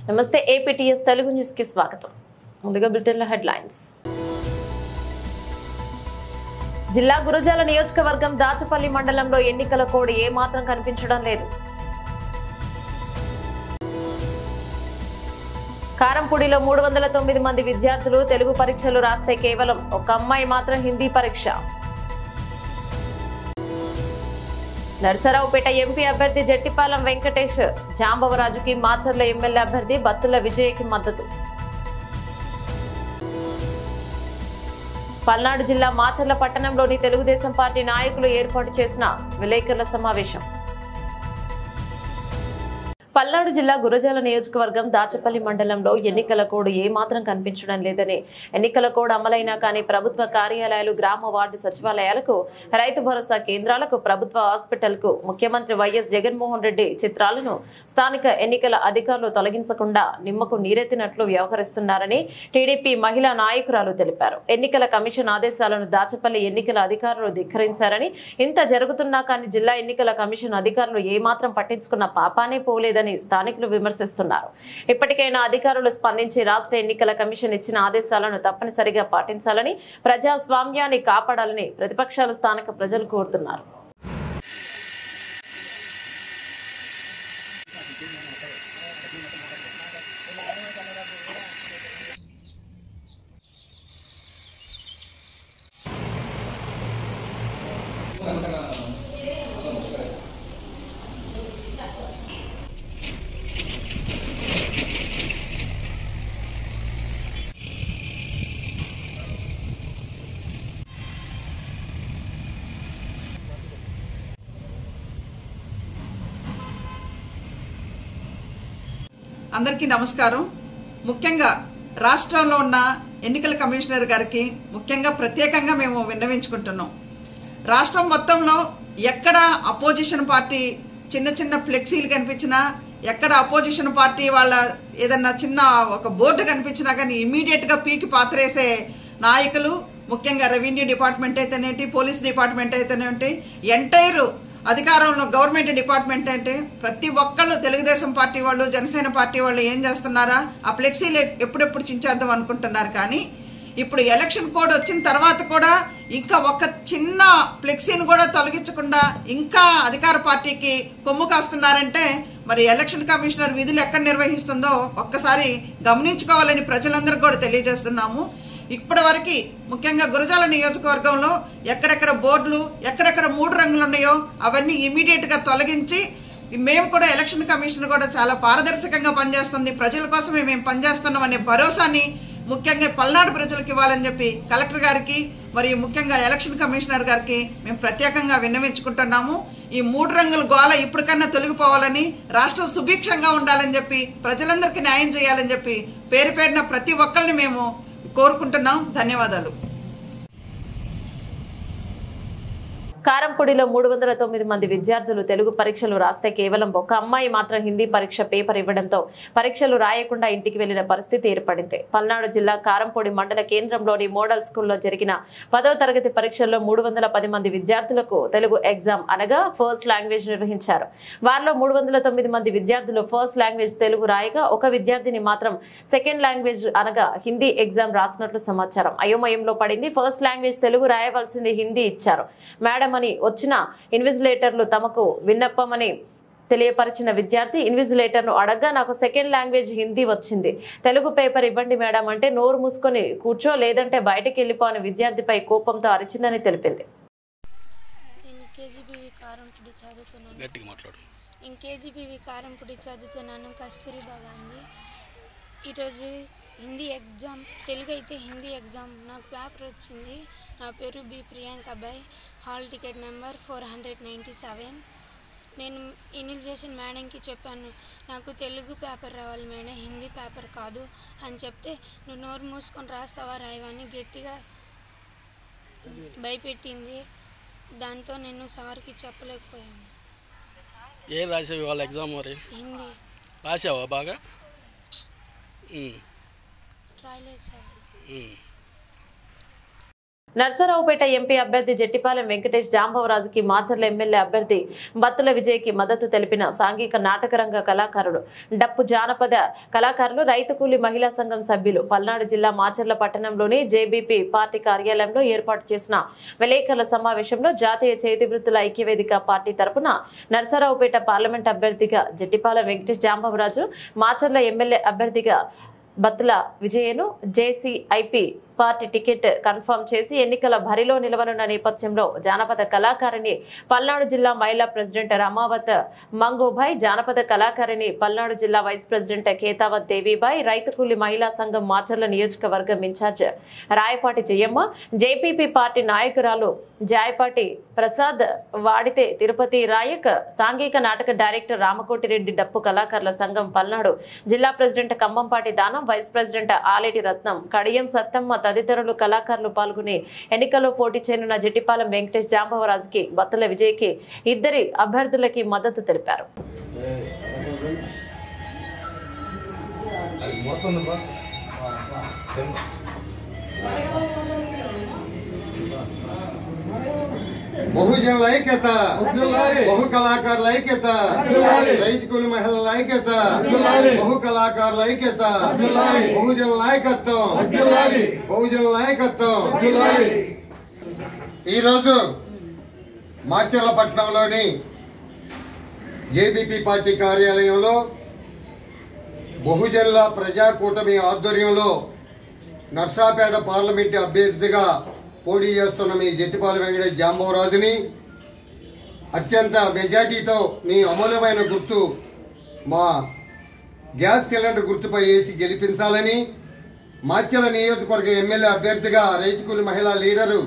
నమస్తే APTS Telugu news కి స్వాగతం. ముందుగా బ్రిటన్లో హెడ్లైన్స్. జిల్లా గురజాల నియోజకవర్గం దాచపల్లి మండలంలో ఎన్నికల కోడ్ ఏమాత్రం కనిపించడం లేదు. కారంపూడిలో 309 మంది విద్యార్థులు తెలుగు పరీక్షలు రాస్తే కేవలం ఒక అమ్మాయి మాత్రం హిందీ పరీక్ష. నర్సరావుపేట ఎంపీ అభ్యర్థి జట్టిపాలెం వెంకటేష్ జాంబవరాజుకి మాచర్ల ఎమ్మెల్యే అభ్యర్థి బత్తుల విజయకి మద్దతు. పల్నాడు జిల్లా మాచర్ల పట్టణంలోని తెలుగుదేశం పార్టీ నాయకులు ఏర్పాటు చేసిన విలేకరుల సమావేశం. పల్నాడు జిల్లా గురజాల నియోజకవర్గం దాచపల్లి మండలంలో ఎన్నికల కోడ్ ఏమాత్రం కనిపించడం లేదని, ఎన్నికల కోడ్ అమలైనా కానీ ప్రభుత్వ కార్యాలయాలు, గ్రామ వార్డు సచివాలయాలకు, రైతు భరోసా కేంద్రాలకు, ప్రభుత్వ హాస్పిటల్కు ముఖ్యమంత్రి వైఎస్ జగన్మోహన్ రెడ్డి చిత్రాలను స్థానిక ఎన్నికల అధికారులు తొలగించకుండా నిమ్మకు నీరెత్తినట్లు వ్యవహరిస్తున్నారని టీడీపీ మహిళా నాయకురాలు తెలిపారు. ఎన్నికల కమిషన్ ఆదేశాలను దాచపల్లి ఎన్నికల అధికారులు ధిక్కరించారని, ఇంత జరుగుతున్నా కానీ జిల్లా ఎన్నికల కమిషన్ అధికారులు ఏమాత్రం పట్టించుకున్న పాపానే పోలేదని స్థానికులు విమర్శిస్తున్నారు. ఇప్పటికైనా అధికారులు స్పందించి రాష్ట్ర ఎన్నికల కమిషన్ ఇచ్చిన ఆదేశాలను తప్పనిసరిగా పాటించాలని, ప్రజాస్వామ్యాన్ని కాపాడాలని ప్రతిపక్షాలు స్థానిక ప్రజలు కోరుతున్నారు. అందరికీ నమస్కారం. ముఖ్యంగా రాష్ట్రంలో ఉన్న ఎన్నికల కమిషనర్ గారికి ముఖ్యంగా ప్రత్యేకంగా మేము విన్నవించుకుంటున్నాం. రాష్ట్రం మొత్తంలో ఎక్కడ అపోజిషన్ పార్టీ చిన్న చిన్న ఫ్లెక్సీలు కనిపించినా, ఎక్కడ అపోజిషన్ పార్టీ వాళ్ళ ఏదన్నా చిన్న ఒక బోర్డు కనిపించినా కానీ ఇమీడియట్గా పీకి పాత్రేసే నాయకులు, ముఖ్యంగా రెవెన్యూ డిపార్ట్మెంట్ అయితేనేంటి, పోలీస్ డిపార్ట్మెంట్ అయితేనేంటి, ఎంటైర్ అధికారంలో గవర్నమెంట్ డిపార్ట్మెంట్ అంటే ప్రతి ఒక్కళ్ళు తెలుగుదేశం పార్టీ వాళ్ళు, జనసేన పార్టీ వాళ్ళు ఏం చేస్తున్నారా, ఆ ఫ్లెక్సీలు ఎప్పుడెప్పుడు చించేద్దాం అనుకుంటున్నారు. కానీ ఇప్పుడు ఎలక్షన్ కోడ్ వచ్చిన తర్వాత కూడా ఇంకా ఒక చిన్న ఫ్లెక్సీని కూడా తొలగించకుండా ఇంకా అధికార పార్టీకి కొమ్ము కాస్తున్నారంటే మరి ఎలక్షన్ కమిషనర్ విధులు ఎక్కడ నిర్వహిస్తుందో ఒక్కసారి గమనించుకోవాలని ప్రజలందరికీ కూడా తెలియజేస్తున్నాము. ఇప్పటి వరకు ముఖ్యంగా గురజాల నియోజకవర్గంలో ఎక్కడెక్కడ బోర్డులు, ఎక్కడెక్కడ 3 రంగులు ఉన్నాయో అవన్నీ ఇమీడియట్గా తొలగించి, మేము కూడా ఎలక్షన్ కమిషన్ కూడా చాలా పారదర్శకంగా పనిచేస్తుంది, ప్రజల కోసమే మేము పనిచేస్తున్నాం అనే భరోసాని ముఖ్యంగా పల్నాడు ప్రజలకు ఇవ్వాలని చెప్పి కలెక్టర్ గారికి మరియు ముఖ్యంగా ఎలక్షన్ కమిషనర్ గారికి మేము ప్రత్యేకంగా విన్నవించుకుంటున్నాము. ఈ 3 రంగుల గోల ఇప్పటికన్నా తొలగిపోవాలని, రాష్ట్రం సుభిక్షంగా ఉండాలని చెప్పి, ప్రజలందరికీ న్యాయం చేయాలని చెప్పి పేరు పేరున ప్రతి ఒక్కరిని మేము కోరుకుంటున్నాం. ధన్యవాదాలు. కారంపూడిలో 309 మంది విద్యార్థులు తెలుగు పరీక్షలు రాస్తే కేవలం ఒక అమ్మాయి మాత్రం హిందీ పరీక్ష పేపర్ ఇవ్వడంతో పరీక్షలు రాయకుండా ఇంటికి వెళ్లిన పరిస్థితి ఏర్పడింది. పల్నాడు జిల్లా కారంపూడి మండల కేంద్రంలోని మోడల్ స్కూల్లో జరిగిన 10వ తరగతి పరీక్షల్లో 310 మంది విద్యార్థులకు తెలుగు ఎగ్జామ్ అనగా ఫస్ట్ లాంగ్వేజ్ నిర్వహించారు. వారిలో 309 మంది విద్యార్థులు ఫస్ట్ లాంగ్వేజ్ తెలుగు రాయగా ఒక విద్యార్థిని మాత్రం సెకండ్ లాంగ్వేజ్ అనగా హిందీ ఎగ్జామ్ రాసినట్లు సమాచారం. అయోమయంలో పడింది. ఫస్ట్ లాంగ్వేజ్ తెలుగు రాయవలసింది హిందీ ఇచ్చారు మేడం అని వచ్చిన ఇన్విజిలేటర్లు తమకు విన్నపమని తెలియపరిచిన విద్యార్థి ఇన్విజిలేటర్ను అడగ్గా నాకు సెకండ్ లాంగ్వేజ్ హిందీ వచ్చింది, తెలుగు పేపర్ ఇవ్వండి మేడం అంటే నోరు మూసుకొని కూర్చో లేదంటే బయటకు వెళ్ళిపో అని విద్యార్థిపై కోపంతో అరిచిందని తెలిపింది. కేజీబీవి కారంపూడి చదువుతున్నాను. కస్తూరిబా గాంధీ. ఈరోజు హిందీ ఎగ్జామ్, తెలుగు అయితే హిందీ ఎగ్జామ్ నాకు పేపర్ వచ్చింది. నా పేరు బి ప్రియాంకాబాయ్, హాల్ టికెట్ నెంబర్ 497. నేను ఇన్విజిలేషన్ మేడంకి చెప్పాను, నాకు తెలుగు పేపర్ రావాలి మేడం, హిందీ పేపర్ కాదు అని చెప్తే, నువ్వు నోరు మూసుకొని రాస్తావా రాయవని గట్టిగా భయపెట్టింది. దాంతో నేను సార్కి చెప్పలేకపోయాను. ఏం రాసావు వాళ్ళ ఎగ్జామ్? మరి హిందీ రాసావా బాగా? రాయలేదు సార్. నర్సరావుపేట ఎంపీ అభ్యర్థి జెట్టిపాలెం వెంకటేష్ జాంబవరాజుకి మాచర్ల ఎమ్మెల్యే అభ్యర్థి బత్తుల విజయ్కి మద్దతు తెలిపిన సాంఘిక నాటకరంగ కళాకారులు, డప్పు జానపద కళాకారులు, రైతు కూలీ మహిళా సంఘం సభ్యులు పల్నాడు జిల్లా మాచర్ల పట్టణంలోని జేబీపీ పార్టీ కార్యాలయంలో ఏర్పాటు చేసిన విలేకరుల సమావేశంలో జాతీయ చేతి వృత్తుల ఐక్యవేదిక పార్టీ తరపున నర్సరావుపేట పార్లమెంట్ అభ్యర్థిగా జెట్టిపాలెం వెంకటేష్ జాంబవరాజు, మాచర్ల ఎమ్మెల్యే అభ్యర్థిగా బత్తుల విజయను జేసీఐపీ పార్టీ టికెట్ కన్ఫర్మ్ చేసి ఎన్నికల బరిలో నిలవనున్న నేపథ్యంలో జానపద కళాకారిణి పల్నాడు జిల్లా మహిళా ప్రెసిడెంట్ రమావత్ మంగోభాయ్, జానపద కళాకారిణి పల్నాడు జిల్లా వైస్ ప్రెసిడెంట్ కేతావత్ దేవిబాయ్, రైతు కూలీ మహిళా సంఘం మాచర్ల నియోజకవర్గం incharge Rayapati Jayamma, JPP party నాయకురాలు జాయపాటి ప్రసాద్, వాడితే తిరుపతి రాయక్, సాంఘిక నాటక డైరెక్టర్ రామకోటిరెడ్డి, డప్పు కళాకారుల సంఘం పల్నాడు జిల్లా ప్రెసిడెంట్ కంబంపాటి దానం, వైస్ ప్రెసిడెంట్ ఆలేటి రత్నం, కడియం సత్తమ్మ తదితరులు కళాకారులు పాల్గొని ఎన్నికల్లో పోటీ చేయనున్న జెట్టిపాలెం వెంకటేష్ జాంబవరాజుకి, బత్తుల విజయ్కి ఇద్దరి అభ్యర్థులకి మద్దతు తెలిపారు. బహుజనుల ఐక్యత, బహు కళాకారుల ఐక్యత, రైతు కూలి మహిళల ఐక్యత, బహు కళాకారుల ఐక్యత, బహుజనుల నాయకత్వం, బహుజనుల నాయకత్వం. ఈరోజు మాచర్ల పట్టణంలోని జేబీపీ పార్టీ కార్యాలయంలో బహుజనుల ప్రజాకూటమి ఆధ్వర్యంలో నర్సరావుపేట పార్లమెంటు అభ్యర్థిగా పోటీ చేస్తున్న మీ జెట్టిపాలెం వెంకటేష్ జాంబవరాజుని అత్యంత మెజార్టీతో మీ అమూల్యమైన గుర్తు మా గ్యాస్ సిలిండర్ గుర్తుపై వేసి గెలిపించాలని, మాచర్ల నియోజకవర్గ ఎమ్మెల్యే అభ్యర్థిగా రైతు కూలీ మహిళా లీడరు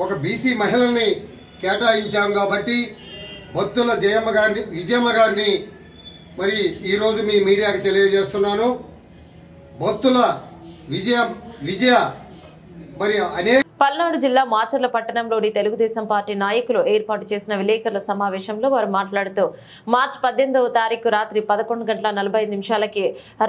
ఒక బీసీ మహిళల్ని కేటాయించాం కాబట్టి బత్తుల విజయమ్మ గారిని మరి ఈరోజు మీ మీడియాకి తెలియజేస్తున్నాను. బత్తుల విజయ మరి అనేక పల్నాడు జిల్లా మాచర్ల పట్టణంలోని తెలుగుదేశం పార్టీ నాయకులు ఏర్పాటు చేసిన విలేకరుల సమావేశంలో వారు మాట్లాడుతూ మార్చి 18వ తారీఖు రాత్రి 11:45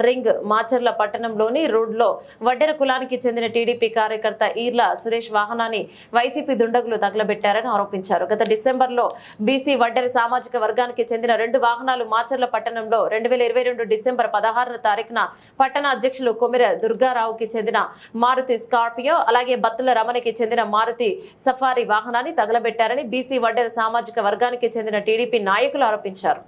రింగ్ మాచర్ల పట్టణంలోని రోడ్లో వడ్డెర కులానికి చెందిన టీడీపీ కార్యకర్త ఈర్ల సురేష్ వాహనాన్ని వైసీపీ దుండగులు తగలబెట్టారని ఆరోపించారు. గత డిసెంబర్లో బీసీ వడ్డెర సామాజిక వర్గానికి చెందిన 2 వాహనాలు మాచర్ల పట్టణంలో 2022 డిసెంబర్ 16వ తారీఖున పట్టణ అధ్యక్షులు కొమిర దుర్గారావుకి చెందిన మారుతి స్కార్పియో, అలాగే బత్తుల రమణ చెందిన మారుతి సఫారీ వాహనాన్ని తగలబెట్టారని బీసీ వడ్డెర సామాజిక వర్గానికి చెందిన టీడీపీ నాయకులు ఆరోపించారు.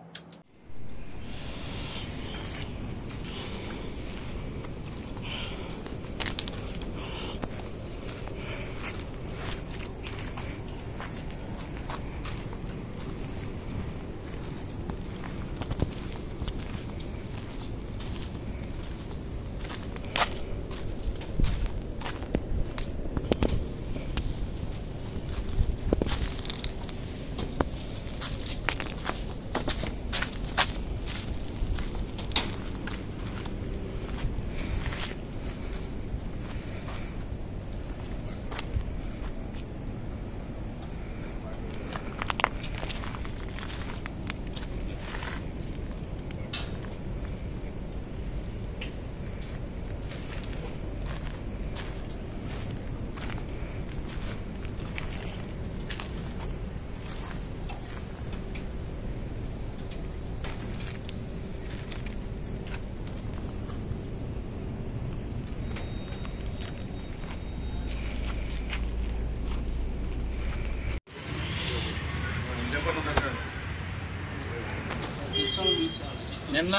నిన్న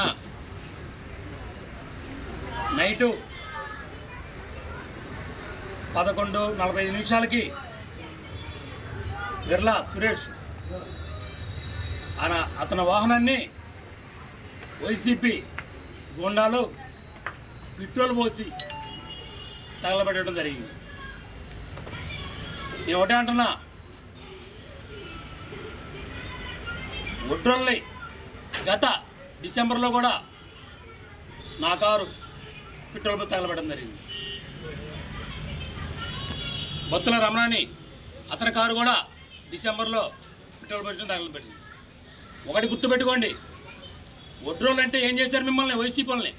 నైటు 11:45 విర్లా సురేష్ అతని వాహనాన్ని వైసీపీ గూండాలు పెట్రోల్ పోసి తగలబెట్టడం జరిగింది. నేను ఒకటే అంటున్నా, ఒడ్రోల్ని గత డిసెంబర్లో కూడా నా కారు పెట్రోల్ పోసి తగలబెట్టడం జరిగింది. బత్తుల రమణాని అతని కారు కూడా డిసెంబర్లో పెట్రోల్ పోసి తగలబెట్టింది. ఒకటి గుర్తుపెట్టుకోండి, ఒడ్రోళ్ళు అంటే ఏం చేశారు మిమ్మల్ని, వైసీపీలని.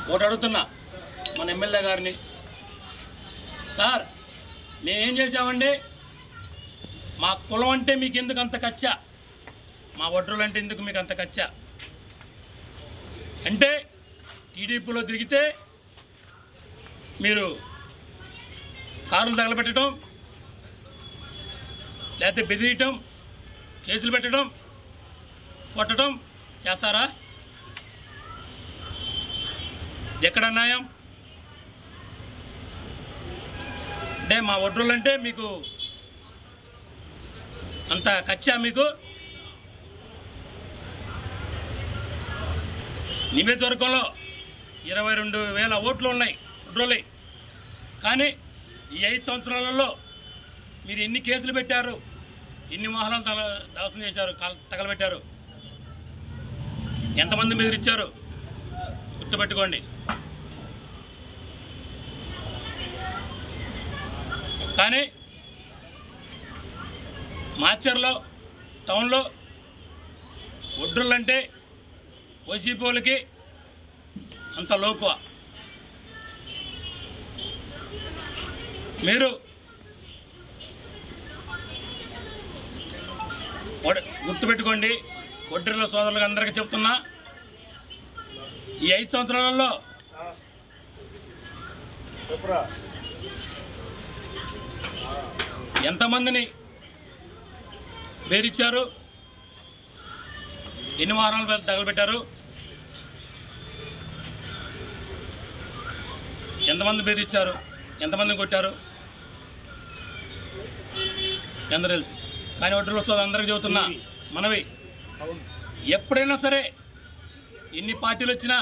ఒకటి అడుగుతున్నా మన ఎమ్మెల్యే గారిని, సార్ నేనేం చేశామండి, మా కులం అంటే మీకు ఎందుకు అంత కచ్చా, మా ఒడ్రులు అంటే ఎందుకు మీకు అంత కచ్చా అంటే టీడీపీలో తిరిగితే మీరు కారులు తగలబెట్టడం, లేకపోతే బెదిరియటం, కేసులు పెట్టడం, కొట్టడం చేస్తారా? ఎక్కడ న్యాయం? అంటే మా ఒడ్రులు అంటే మీకు అంత కచ్చా మీకు? నియోజకవర్గంలో 22,000 ఓట్లు ఉన్నాయి ఒడ్రోలే. కానీ ఈ 5 సంవత్సరాలలో మీరు ఎన్ని కేసులు పెట్టారు, ఎన్ని వాహనాలు దవసం చేశారు, తగలబెట్టారు, ఎంతమంది బెదిరించారు గుర్తుపెట్టుకోండి. కానీ మాచర్లో టౌన్లో ఒడ్రులంటే వైసీపీ వాళ్ళకి అంత లోకువ. మీరు గుర్తుపెట్టుకోండి, ఒడ్రుల సోదరులకు అందరికీ చెప్తున్నా, ఈ 5 సంవత్సరాలలో ఎంతమందిని బెదిరించారు, ఎన్ని వారాలు తగలబెట్టారు, ఎంతమంది బెదిరించారు, ఎంతమందిని కొట్టారు ఎందరూ తెలుసు. కానీ ఒడ్రుల సోదరులు అందరికీ చెబుతున్నా మనవి, ఎప్పుడైనా సరే ఎన్ని పార్టీలు వచ్చినా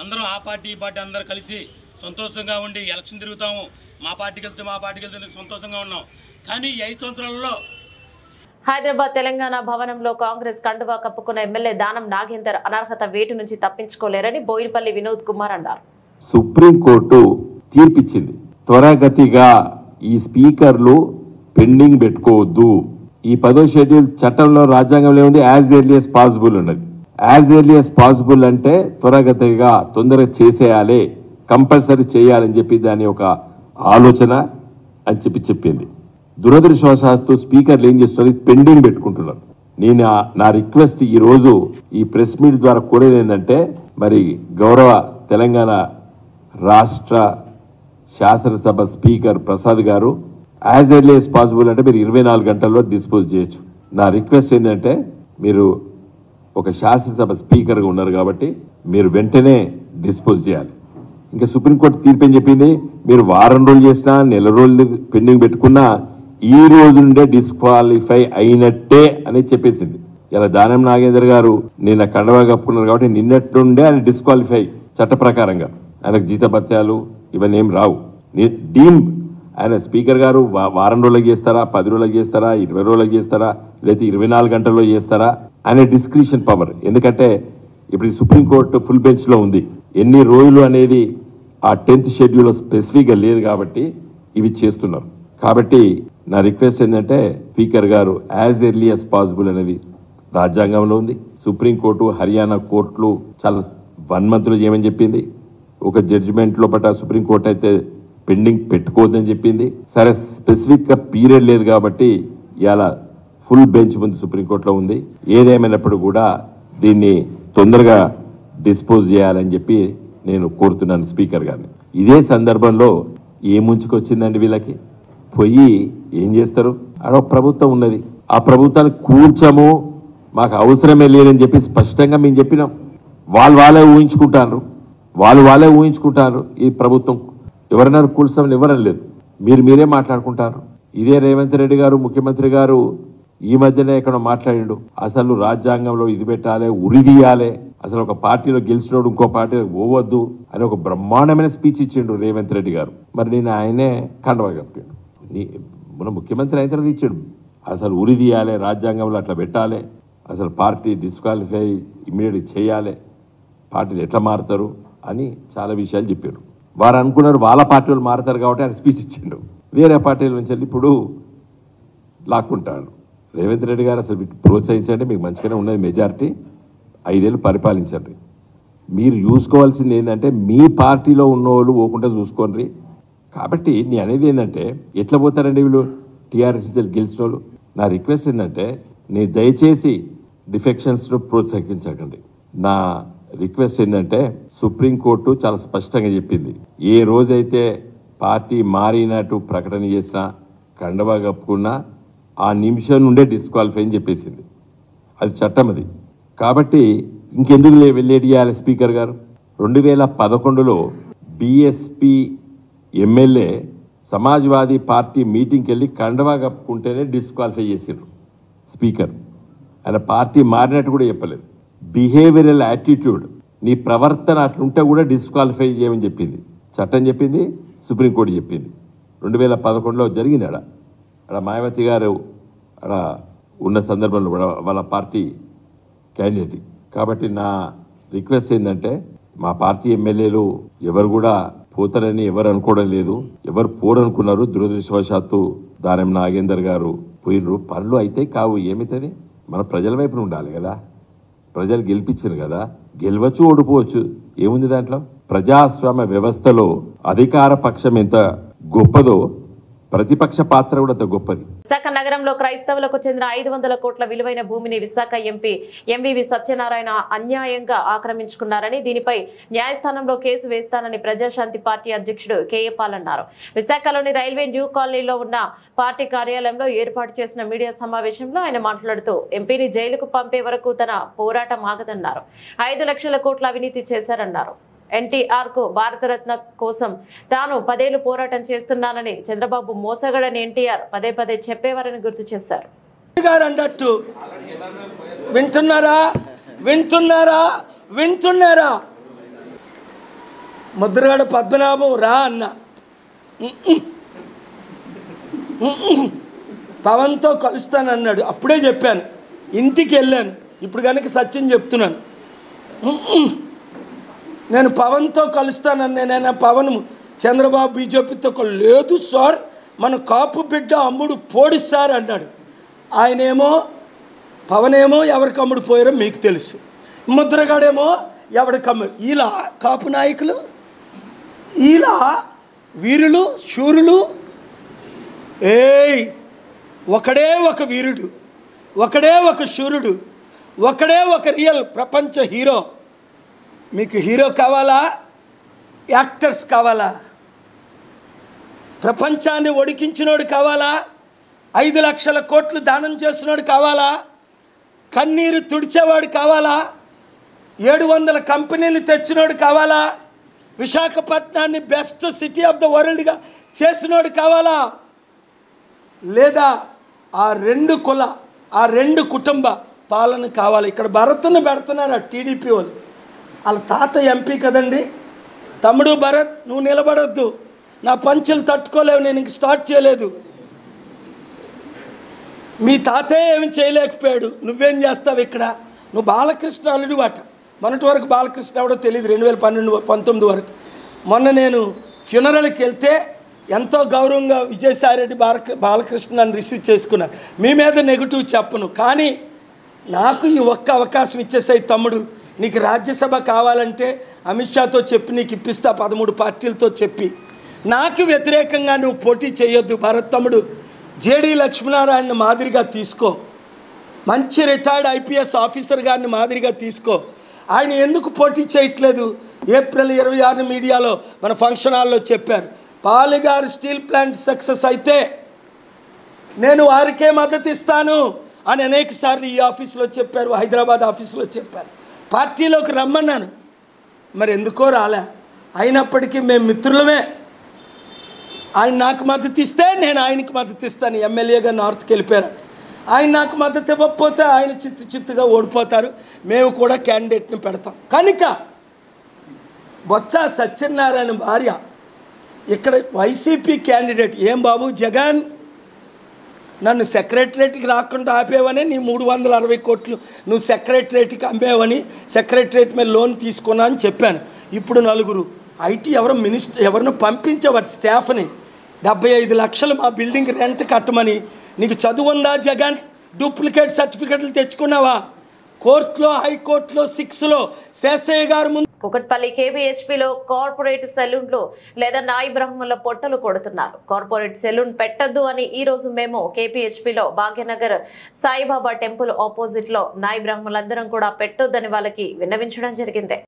అందరూ ఆ పార్టీ ఈ పార్టీ అందరూ కలిసి సంతోషంగా ఉండి ఎలక్షన్ తిరుగుతాము, మా పార్టీకి వెళ్తే మా పార్టీకి వెళ్తే సంతోషంగా ఉన్నాం. కానీ ఈ 5 సంవత్సరాలలో హైదరాబాద్ తెలంగాణ భవనంలో కాంగ్రెస్ కండువా కప్పుకున్న ఎమ్మెల్యే దానం నాగేందర్ అనర్హత వేటు నుంచి తప్పించుకోలేరని బోయినపల్లి వినోద్ కుమార్ అన్నారు. సుప్రీంకోర్టు తీర్పిచ్చింది, త్వరగతిగా ఈ స్పీకర్లు పెండింగ్ పెట్టుకోవద్దు. ఈ 10వ షెడ్యూల్ చట్టంలో రాజ్యాంగంలో ఏముంది, యాజ్ ఎర్లీ యాజ్ పాసిబుల్ ఉన్నది. యాజ్ ఎర్లీ యాజ్ పాసిబుల్ అంటే త్వరగతిగా తొందరగా చేసేయాలి, కంపల్సరీ చేయాలని చెప్పి దాని ఒక ఆలోచన అని చెప్పింది. దురదృష్టవశాత్తు స్పీకర్లు ఏం చేస్తున్నారు, పెండింగ్ పెట్టుకుంటున్నారు. నేను నా రిక్వెస్ట్ ఈ రోజు ఈ ప్రెస్ మీట్ ద్వారా కోరేది ఏంటంటే, మరి గౌరవ తెలంగాణ రాష్ట్ర శాసనసభ స్పీకర్ ప్రసాద్ గారు యాజ్ ఎర్లీ యాజ్ పాసిబుల్ అంటే మీరు 24 గంటల్లో డిస్పోజ్ చేయొచ్చు. నా రిక్వెస్ట్ ఏంటంటే, మీరు ఒక శాసనసభ స్పీకర్గా ఉన్నారు కాబట్టి మీరు వెంటనే డిస్పోజ్ చేయాలి. ఇంకా సుప్రీంకోర్టు తీర్పు ఏం చెప్పింది, మీరు వారం రోజులు చేసినా నెల రోజులు పెండింగ్ పెట్టుకున్నా ఈ రోజు నుండే డిస్క్వాలిఫై అయినట్టే అని చెప్పేసింది. ఇలా దానం నాగేందర్ గారు నిన్న కండవా కప్పుకున్నారు కాబట్టి నిన్నటి నుండే ఆయన డిస్క్వాలిఫై చట్ట ప్రకారంగా. ఆయనకు జీతభత్యాలు ఇవన్నీ ఏం రావు. డీమ్ ఆయన స్పీకర్ గారు వారం రోజులకు చేస్తారా, 10 రోజులకు చేస్తారా, 20 రోజులకు చేస్తారా, లేదా 24 గంటల్లో చేస్తారా అనే డిస్క్రిషన్ పవర్. ఎందుకంటే ఇప్పుడు సుప్రీంకోర్టు ఫుల్ బెంచ్ లో ఉంది, ఎన్ని రోజులు అనేది ఆ 10th షెడ్యూల్ స్పెసిఫిక్గా లేదు కాబట్టి ఇవి చేస్తున్నారు. కాబట్టి నా రిక్వెస్ట్ ఏంటంటే, స్పీకర్ గారు యాజ్ ఎర్లీ యాజ్ పాసిబుల్ అనేది రాజ్యాంగంలో ఉంది. సుప్రీంకోర్టు, హర్యానా కోర్టులు చాలా 1 monthలో చేయమని చెప్పింది. ఒక జడ్జిమెంట్ లోపల సుప్రీంకోర్టు అయితే పెండింగ్ పెట్టుకోవద్దని చెప్పింది. సరే స్పెసిఫిక్ గా పీరియడ్ లేదు కాబట్టి ఇలా ఫుల్ బెంచ్ ముందు సుప్రీంకోర్టులో ఉంది. ఏదేమైనప్పుడు కూడా దీన్ని తొందరగా డిస్పోజ్ చేయాలని చెప్పి నేను కోరుతున్నాను స్పీకర్ గారిని. ఇదే సందర్భంలో ఏ ముంచుకొచ్చిందండి వీళ్ళకి, పోయి ఏం చేస్తారు, అక్కడ ప్రభుత్వం ఉన్నది, ఆ ప్రభుత్వాన్ని కూర్చము, మాకు అవసరమే లేదని చెప్పి స్పష్టంగా మేము చెప్పినాం. వాళ్ళే ఊహించుకుంటారు, వాళ్ళే ఊహించుకుంటారు. ఈ ప్రభుత్వం ఎవరన్నారు కూల్చామని ఎవరని లేదు, మీరే మాట్లాడుకుంటారు. ఇదే రేవంత్ రెడ్డి గారు ముఖ్యమంత్రి గారు ఈ మధ్యనే ఎక్కడ మాట్లాడిండు, అసలు రాజ్యాంగంలో ఇది పెట్టాలి, ఉరిదీయాలి, అసలు ఒక పార్టీలో గెలిచినోడు ఇంకో పార్టీ పోవద్దు అని ఒక బ్రహ్మాండమైన స్పీచ్ ఇచ్చిండు రేవంత్ రెడ్డి గారు. మరి నేను ఆయనే కండవా కప్పాడు, మన ముఖ్యమంత్రి అయిన తర్వాత ఇచ్చాడు, అసలు ఉరిదీయాలి, రాజ్యాంగంలో అట్లా పెట్టాలి, అసలు పార్టీ డిస్క్వాలిఫై ఇమ్మీడియట్ చేయాలి, పార్టీలు ఎట్లా మారుతారు అని చాలా విషయాలు చెప్పారు. వారు అనుకున్నారు వాళ్ళ పార్టీలు మారుతారు కాబట్టి ఆయన స్పీచ్ ఇచ్చిండు. వేరే పార్టీల నుంచి వెళ్ళి ఇప్పుడు లాక్కుంటాడు. రేవంత్ రెడ్డి గారు అసలు ప్రోత్సహించండి, మీకు మంచిగానే ఉన్నది మెజారిటీ, 5 ఏళ్ళు పరిపాలించండి. మీరు చూసుకోవాల్సింది ఏంటంటే మీ పార్టీలో ఉన్న వాళ్ళు పోకుండా చూసుకోండి, కాబట్టి నేను అనేది ఏంటంటే ఎట్లా పోతారండి వీళ్ళు టీఆర్ఎస్ గెలిచిన వాళ్ళు. నా రిక్వెస్ట్ ఏంటంటే నేను దయచేసి డిఫెక్షన్స్ను ప్రోత్సహించకండి. నా రిక్వెస్ట్ ఏంటంటే సుప్రీంకోర్టు చాలా స్పష్టంగా చెప్పింది, ఏ రోజైతే పార్టీ మారినట్టు ప్రకటన చేసినా కండవా కప్పుకున్నా ఆ నిమిషం నుండే డిస్క్వాలిఫై అని చెప్పేసింది. అది చట్టం అది. కాబట్టి ఇంకెందుకు వెళ్ళేటి చేయాలి స్పీకర్ గారు. 2011లో బీఎస్పీ ఎమ్మెల్యే సమాజ్వాదీ పార్టీ మీటింగ్కి వెళ్ళి కండవా కప్పుకుంటేనే డిస్క్వాలిఫై చేసిండ్రు స్పీకర్. ఆయన పార్టీ మారినట్టు కూడా చెప్పలేదు. బిహేవియరల్ యాటిట్యూడ్, నీ ప్రవర్తన అట్లుంటే కూడా డిస్క్వాలిఫై చేయమని చెప్పింది చట్టం, చెప్పింది సుప్రీంకోర్టు చెప్పింది. 2011లో జరిగింది. ఆడ మాయావతి గారు ఆడ ఉన్న సందర్భంలో కూడా వాళ్ళ పార్టీ క్యాండిడేట్. కాబట్టి నా రిక్వెస్ట్ ఏంటంటే మా పార్టీ ఎమ్మెల్యేలు ఎవరు కూడా పోతారని ఎవరు అనుకోవడం లేదు, ఎవరు పోరనుకున్నారు. దురదృష్టవశాత్తు దానం నాగేందర్ గారు పోయినరు. పనులు అయితే కావు, ఏమవుతుంది? మన ప్రజల వైపున ఉండాలి కదా. ప్రజలు గెలిపించారు కదా, గెలవచ్చు ఓడిపోవచ్చు, ఏముంది దాంట్లో. ప్రజాస్వామ్య వ్యవస్థలో అధికార పక్షం ఎంత గొప్పదో ప్రతిపక్ష పాత్ర కూడా అంత గొప్పది. విశాఖ నగరంలో క్రైస్తవులకు చెందిన 500 కోట్ల విలువైన భూమిని విశాఖ ఎంపీ ఎంవివి సత్యనారాయణ అన్యాయంగా ఆక్రమించుకున్నారని, దీనిపై న్యాయస్థానంలో కేసు వేస్తానని ప్రజాశాంతి పార్టీ అధ్యక్షుడు కేఏ పాల్ అన్నారు. విశాఖలోని రైల్వే న్యూ కాలనీలో ఉన్న పార్టీ కార్యాలయంలో ఏర్పాటు చేసిన మీడియా సమావేశంలో ఆయన మాట్లాడుతూ ఎంపీని జైలుకు పంపే వరకు తన పోరాటం ఆగదన్నారు. 5 లక్షల కోట్ల అవినీతి చేశారన్నారు. ఎన్టీఆర్ కు భారతరత్న కోసం తాను 10 ఏళ్లు పోరాటం చేస్తున్నానని, చంద్రబాబు మోసగడని ఎన్టీఆర్ పదే పదే చెప్పేవారని గుర్తు చేశారు. అన్నట్టు వింటున్నారా వింటున్నారా వింటున్నారా ముద్రగడ పద్మనాభం రా అన్న పవన్తో కలుస్తానన్నాడు. అప్పుడే చెప్పాను, ఇంటికి వెళ్ళాను. ఇప్పుడు కనుక సత్యం చెప్తున్నాను, నేను పవన్తో కలుస్తానని. నేను పవన్ చంద్రబాబు బీజేపీతో లేదు సార్, మన కాపు బిడ్డ అమ్ముడు పోడి సార్ అన్నాడు. ఆయనేమో పవన్ ఏమో ఎవరికి అమ్ముడు పోయారో మీకు తెలుసు, ముద్రగాడేమో ఎవరికి అమ్ముడు. ఇలా కాపు నాయకులు, ఇలా వీరులు శూరులు. ఒకడే ఒక వీరుడు, ఒకడే ఒక శూరుడు, ఒకడే ఒక రియల్ ప్రపంచ హీరో. మీకు హీరో కావాలా, యాక్టర్స్ కావాలా? ప్రపంచాన్ని ఒడికించినోడు కావాలా? 5 లక్షల కోట్లు దానం చేసినోడు కావాలా? కన్నీరు తుడిచేవాడు కావాలా? 700 కంపెనీలు తెచ్చినోడు కావాలా? విశాఖపట్నాన్ని బెస్ట్ సిటీ ఆఫ్ ద వరల్డ్గా చేసినోడు కావాలా? లేదా ఆ 2 కుల, ఆ 2 కుటుంబ పాలన కావాలి? ఇక్కడ భరత్ను పెడుతున్నారు టీడీపీ వాళ్ళు. వాళ్ళ తాత ఎంపీ కదండి. తమ్ముడు భరత్, నువ్వు నిలబడొద్దు, నా పంచులు తట్టుకోలేవు, నేను ఇంక స్టార్ట్ చేయలేదు. మీ తాతే ఏమి చేయలేకపోయాడు, నువ్వేం చేస్తావు ఇక్కడ? నువ్వు బాలకృష్ణ అల్లుడు వాట. మొన్నటి వరకు బాలకృష్ణ ఎవడో తెలియదు, 2019 వరకు. మొన్న నేను ఫ్యూనరల్కి వెళ్తే ఎంతో గౌరవంగా విజయసాయిరెడ్డి బాలకృష్ణ నన్ను రిసీవ్ చేసుకున్నాను. మీ మీద నెగిటివ్ చెప్పను, కానీ నాకు ఈ ఒక్క అవకాశం ఇచ్చేసాయి తమ్ముడు. నీకు రాజ్యసభ కావాలంటే అమిత్ షాతో చెప్పి నీకు ఇప్పిస్తా, 13 పార్టీలతో చెప్పి. నాకు వ్యతిరేకంగా నువ్వు పోటీ చేయొద్దు భరత్ తమ్ముడు. జేడీ లక్ష్మీనారాయణ మాదిరిగా తీసుకో, మంచి రిటైర్డ్ ఐపీఎస్ ఆఫీసర్ గారిని మాదిరిగా తీసుకో. ఆయన ఎందుకు పోటీ చేయట్లేదు? ఏప్రిల్ 26 మీడియాలో మన ఫంక్షన్ హాల్లో చెప్పారు, పాలిగారు స్టీల్ ప్లాంట్ సక్సెస్ అయితే నేను వారికే మద్దతు ఇస్తాను అని అనేక సార్లు ఈ ఆఫీసులో చెప్పారు, హైదరాబాద్ ఆఫీసులో చెప్పారు. పార్టీలోకి రమ్మన్నాను, మరి ఎందుకో రాలే. అయినప్పటికీ మేము మిత్రులమే. ఆయన నాకు మద్దతు ఇస్తే నేను ఆయనకి మద్దతు ఇస్తాను. ఎమ్మెల్యేగా నార్త్కి వెళ్ళిపోయారు. ఆయన నాకు మద్దతు ఇవ్వకపోతే ఆయన చిత్తుగా ఓడిపోతారు. మేము కూడా క్యాండిడేట్ని పెడతాం. కనుక బొత్స సత్యనారాయణ భార్య ఇక్కడ వైసీపీ క్యాండిడేట్. ఏం బాబు జగన్, నన్ను సెక్రటరేట్కి రాకుండా ఆపేవని, నీ 360 కోట్లు నువ్వు సెక్రటరేట్కి అమ్మేవని, సెక్రటరేట్ మీద లోన్ తీసుకున్నా అని చెప్పాను. ఇప్పుడు 4 ఐటీ ఎవరినో పంపించేవాడు స్టాఫ్ని 75 లక్షలు మా బిల్డింగ్ రెంట్ కట్టమని. నీకు చదువు ఉందా జగన్? డూప్లికేట్ సర్టిఫికెట్లు తెచ్చుకున్నావా? కోర్టులో, హైకోర్టులో, 6లో శేషయ్య గారు ముందు కుకట్పల్లి కేబీహెచ్పీలో కార్పొరేట్ సెలూన్లు లేదా నాయి బ్రహ్మల పొట్టలు కొడుతున్నారు. కార్పొరేట్ సెలూన్ పెట్టద్దు అని ఈ రోజు మేము కేపీహెచ్పీలో భాగ్యనగర్ సాయిబాబా టెంపుల్ ఆపోజిట్ లో నాయి బ్రహ్మలందరం కూడా పెట్టొద్దని వాళ్ళకి విన్నవించడం జరిగింది.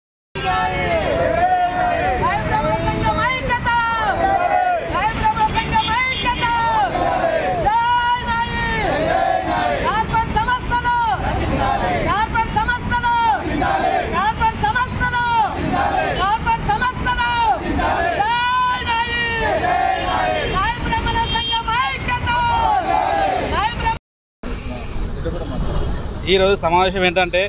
ఈరోజు సమావేశం ఏంటంటే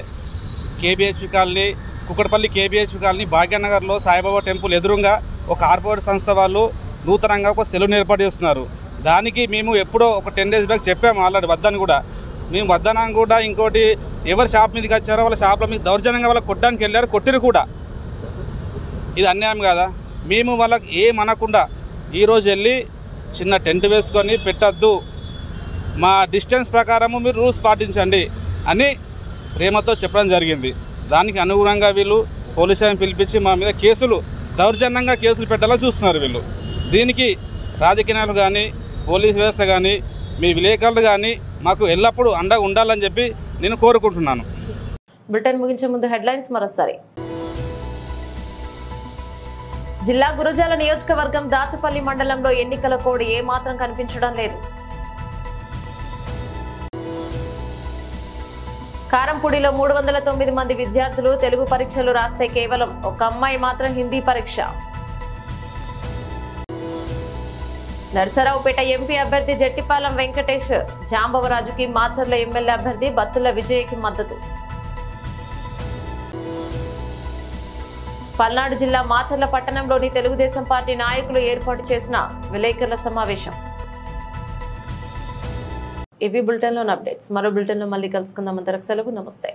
KBHP colony Kukatpally KBHP colony భాగ్యనగర్లో సాయిబాబా టెంపుల్ ఎదురుగా ఒక కార్పొరేట్ సంస్థ వాళ్ళు నూతనంగా ఒక సెలూన్ ఏర్పాటు చేస్తున్నారు. దానికి మేము ఎప్పుడో ఒక 10 days బ్యాక్ చెప్పాము ఆల్రెడీ వద్దని కూడా. మేము వద్దనం కూడా ఇంకోటి ఎవరు షాప్ మీదకి వచ్చారో వాళ్ళ షాప్ల మీద దౌర్జన్యంగా వాళ్ళకి కొట్టడానికి వెళ్ళారు, కొట్టిరు కూడా. ఇది అన్యాయం కదా. మేము వాళ్ళకి ఏమనకుండా ఈరోజు వెళ్ళి చిన్న టెంట్ వేసుకొని పెట్టద్దు, మా డిస్టెన్స్ ప్రకారము మీరు రూల్స్ పాటించండి అని ప్రేమతో చెప్పడం జరిగింది. దానికి అనుగుణంగా వీళ్ళు పోలీసులను పిలిపించి మా మీద దౌర్జన్యంగా కేసులు పెట్టాలని చూస్తున్నారు వీళ్ళు. దీనికి రాజకీయాలు కానీ పోలీస్ వ్యవస్థ కానీ మీ విలేకరులు కానీ మాకు ఎల్లప్పుడూ అండగా ఉండాలని చెప్పి నేను కోరుకుంటున్నాను. బులెటిన్ ముగించే ముందు హెడ్లైన్స్ మరోసారి. జిల్లా గురజాల నియోజకవర్గం దాచపల్లి మండలంలో ఎన్నికల కోడ్ ఏమాత్రం కనిపించడం లేదు. కారంపూడిలో 309 మంది విద్యార్థులు తెలుగు పరీక్షలు రాస్తే కేవలం ఒక అమ్మాయి మాత్రం హిందీ పరీక్ష. నర్సరావుపేట ఎంపీ అభ్యర్థి జట్టిపాలెం వెంకటేష్ జాంబవరాజుకి, మాచర్ల ఎమ్మెల్యే అభ్యర్థి బత్తుల విజయ్కి మద్దతు. పల్నాడు జిల్లా మాచర్ల పట్టణంలోని తెలుగుదేశం పార్టీ నాయకులు ఏర్పాటు చేసిన విలేకరుల సమావేశం. ఇవి బులెటిన్లోని అప్డేట్స్. మరో బులెటిన్లో మళ్ళీ కలుసుకుందాం. అంతవరకు సెలవు. నమస్తే.